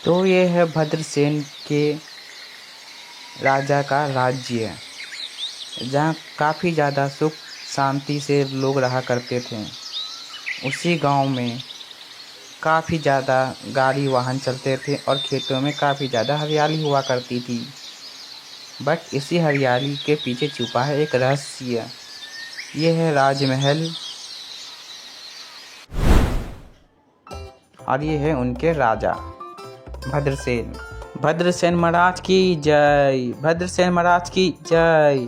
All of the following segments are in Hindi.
तो ये है भद्रसेन के राजा का राज्य, जहाँ काफ़ी ज़्यादा सुख शांति से लोग रहा करते थे। उसी गांव में काफ़ी ज़्यादा गाड़ी वाहन चलते थे और खेतों में काफ़ी ज़्यादा हरियाली हुआ करती थी। बट इसी हरियाली के पीछे छुपा है एक रहस्य। ये है राजमहल और ये है उनके राजा भद्रसेन। भद्रसेन महाराज की जय, भद्रसेन महाराज की जय,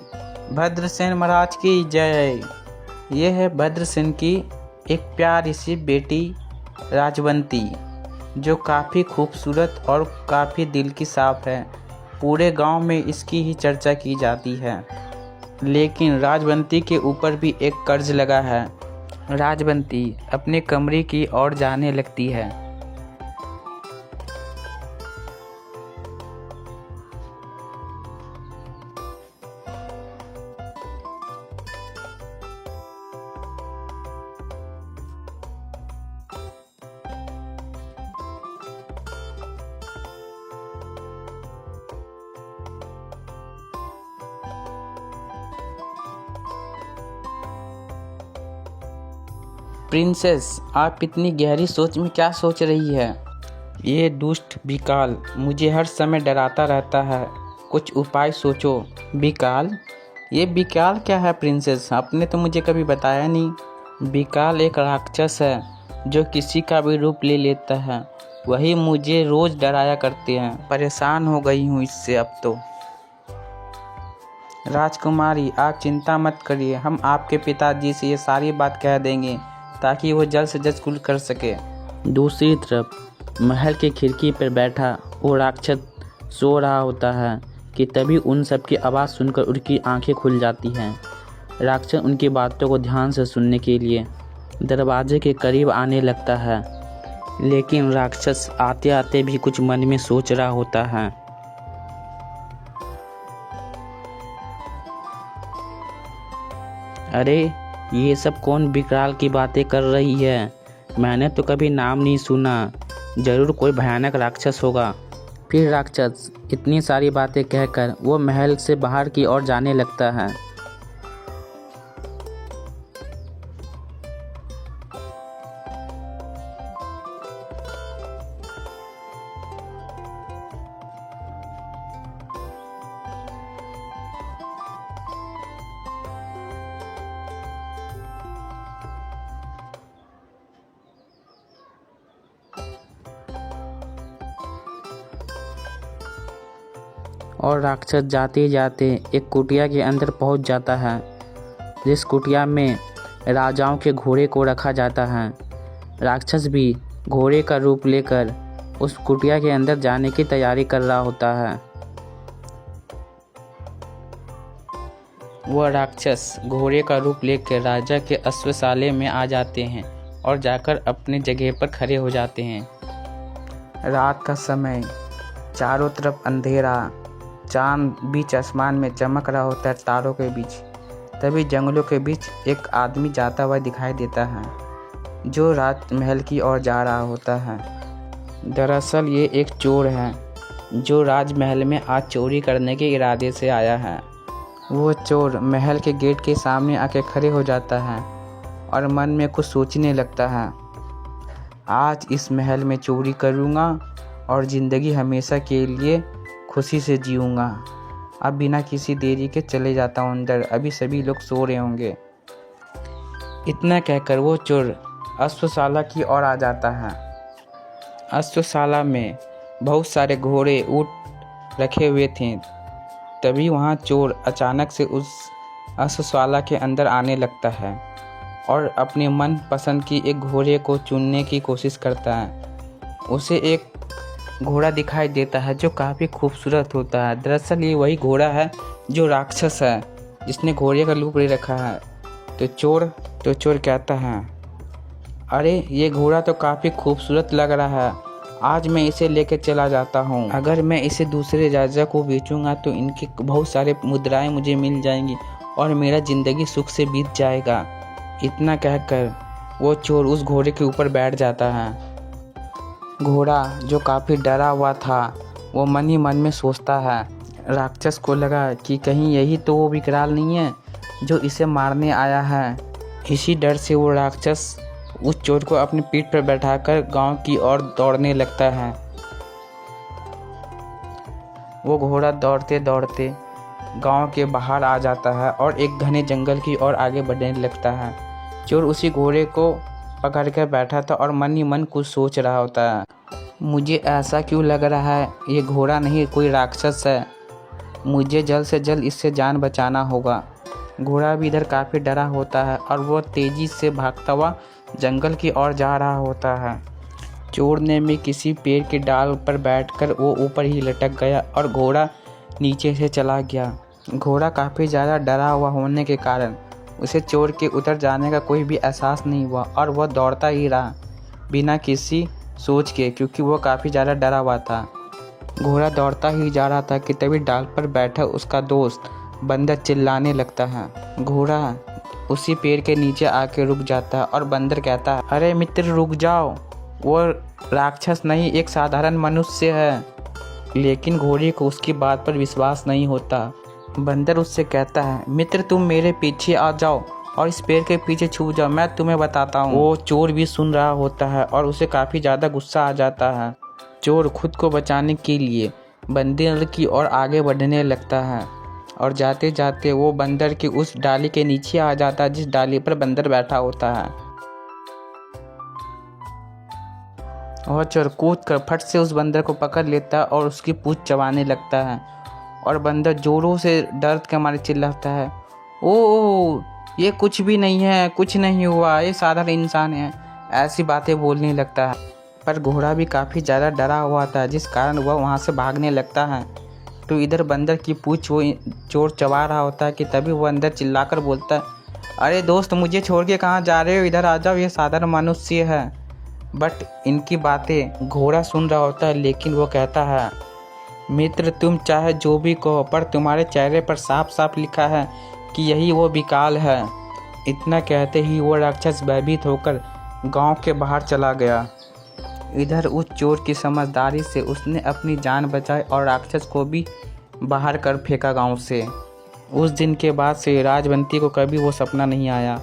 भद्रसेन महाराज की जय। ये है भद्रसेन की एक प्यारी सी बेटी राजवंती, जो काफ़ी खूबसूरत और काफ़ी दिल की साफ है। पूरे गांव में इसकी ही चर्चा की जाती है। लेकिन राजवंती के ऊपर भी एक कर्ज लगा है। राजवंती अपने कमरे की ओर जाने लगती है। प्रिंसेस, आप इतनी गहरी सोच में क्या सोच रही है? ये दुष्ट बिकाल मुझे हर समय डराता रहता है। कुछ उपाय सोचो। बिकाल? ये बिकाल क्या है प्रिंसेस? आपने तो मुझे कभी बताया नहीं। बिकाल एक राक्षस है जो किसी का भी रूप ले लेता है। वही मुझे रोज़ डराया करते हैं। परेशान हो गई हूँ इससे अब तो। राजकुमारी, आप चिंता मत करिए। हम आपके पिताजी से ये सारी बात कह देंगे ताकि वो जल्द से जल्द कुल कर सके। दूसरी तरफ महल के खिड़की पर बैठा वो राक्षस सो रहा होता है कि तभी उन सब की आवाज़ सुनकर उनकी आंखें खुल जाती हैं। राक्षस उनकी बातों को ध्यान से सुनने के लिए दरवाजे के करीब आने लगता है। लेकिन राक्षस आते आते भी कुछ मन में सोच रहा होता है। अरे, ये सब कौन बिकराल की बातें कर रही है? मैंने तो कभी नाम नहीं सुना। जरूर कोई भयानक राक्षस होगा। फिर राक्षस इतनी सारी बातें कहकर वो महल से बाहर की ओर जाने लगता है। और राक्षस जाते जाते एक कुटिया के अंदर पहुंच जाता है, जिस कुटिया में राजाओं के घोड़े को रखा जाता है। राक्षस भी घोड़े का रूप लेकर उस कुटिया के अंदर जाने की तैयारी कर रहा होता है। वह राक्षस घोड़े का रूप लेकर राजा के अश्वशाले में आ जाते हैं और जाकर अपने जगह पर खड़े हो जाते हैं। रात का समय, चारों तरफ अंधेरा, चांद बीच आसमान में चमक रहा होता है तारों के बीच। तभी जंगलों के बीच एक आदमी जाता हुआ दिखाई देता है, जो राजमहल की ओर जा रहा होता है। दरअसल ये एक चोर है, जो राजमहल में आज चोरी करने के इरादे से आया है। वो चोर महल के गेट के सामने आके खड़े हो जाता है और मन में कुछ सोचने लगता है। आज इस महल में चोरी करूँगा और ज़िंदगी हमेशा के लिए खुशी से जीऊँगा। अब बिना किसी देरी के चले जाता हूँ अंदर, अभी सभी लोग सो रहे होंगे। इतना कहकर वो चोर अश्वशाला की ओर आ जाता है। अश्वशाला में बहुत सारे घोड़े, ऊंट रखे हुए थे। तभी वहाँ चोर अचानक से उस अश्वशाला के अंदर आने लगता है और अपने मन पसंद की एक घोड़े को चुनने की कोशिश करता है। उसे एक घोड़ा दिखाई देता है जो काफ़ी खूबसूरत होता है। दरअसल ये वही घोड़ा है जो राक्षस है, जिसने घोड़े का रूप ले रखा है। तो चोर कहता है, अरे ये घोड़ा तो काफ़ी खूबसूरत लग रहा है, आज मैं इसे लेकर चला जाता हूँ। अगर मैं इसे दूसरे राजा को बेचूंगा तो इनकी बहुत सारे मुद्राएं मुझे मिल जाएंगी और मेरा ज़िंदगी सुख से बीत जाएगा। इतना कहकर वो चोर उस घोड़े के ऊपर बैठ जाता है। घोड़ा जो काफ़ी डरा हुआ था वो मन ही मन में सोचता है। राक्षस को लगा कि कहीं यही तो वो विकराल नहीं है जो इसे मारने आया है। इसी डर से वो राक्षस उस चोर को अपनी पीठ पर बैठाकर गांव की ओर दौड़ने लगता है। वो घोड़ा दौड़ते दौड़ते गांव के बाहर आ जाता है और एक घने जंगल की ओर आगे बढ़ने लगता है। चोर उसी घोड़े को पकड़ कर बैठा था और मन ही मन कुछ सोच रहा होता है। मुझे ऐसा क्यों लग रहा है ये घोड़ा नहीं कोई राक्षस है। मुझे जल्द से जल्द इससे जान बचाना होगा। घोड़ा भी इधर काफ़ी डरा होता है और वो तेज़ी से भागता हुआ जंगल की ओर जा रहा होता है। चोर ने भी किसी पेड़ के डाल पर बैठकर वो ऊपर ही लटक गया और घोड़ा नीचे से चला गया। घोड़ा काफ़ी ज़्यादा डरा हुआ होने के कारण उसे चोर के उतर जाने का कोई भी एहसास नहीं हुआ और वह दौड़ता ही रहा बिना किसी सोच के, क्योंकि वो काफ़ी ज़्यादा डरा हुआ था। घोड़ा दौड़ता ही जा रहा था कि तभी डाल पर बैठा उसका दोस्त बंदर चिल्लाने लगता है। घोड़ा उसी पेड़ के नीचे आके रुक जाता है और बंदर कहता है, अरे मित्र रुक जाओ, वो राक्षस नहीं एक साधारण मनुष्य है। लेकिन घोड़े को उसकी बात पर विश्वास नहीं होता। बंदर उससे कहता है, मित्र तुम मेरे पीछे आ जाओ और इस पेड़ के पीछे छुप जाओ, मैं तुम्हें बताता हूँ। वो चोर भी सुन रहा होता है और उसे काफ़ी ज़्यादा गुस्सा आ जाता है। चोर खुद को बचाने के लिए बंदर की ओर आगे बढ़ने लगता है और जाते जाते वो बंदर की उस डाली के नीचे आ जाता है जिस डाली पर बंदर बैठा होता है। वह चोर कूद कर फट से उस बंदर को पकड़ लेता है और उसकी पूंछ चबाने लगता है और बंदर जोरों से दर्द के मारे चिल्लाता है, ओ ये कुछ भी नहीं है, कुछ नहीं हुआ, ये साधारण इंसान है। ऐसी बातें बोलने लगता है। पर घोड़ा भी काफ़ी ज़्यादा डरा हुआ था जिस कारण वह वहाँ से भागने लगता है। तो इधर बंदर की पूंछ वो चोर चबा रहा होता है कि तभी वो अंदर चिल्लाकर बोलता है, अरे दोस्त मुझे छोड़ के कहाँ जा रहे हो, इधर आ जाओ, ये साधारण मनुष्य है। बट इनकी बातें घोड़ा सुन रहा होता है, लेकिन वो कहता है, मित्र तुम चाहे जो भी कहो पर तुम्हारे चेहरे पर साफ साफ लिखा है कि यही वो विकराल है। इतना कहते ही वो राक्षस भयभीत होकर गांव के बाहर चला गया। इधर उस चोर की समझदारी से उसने अपनी जान बचाई और राक्षस को भी बाहर कर फेंका गांव से। उस दिन के बाद से राजबंती को कभी वो सपना नहीं आया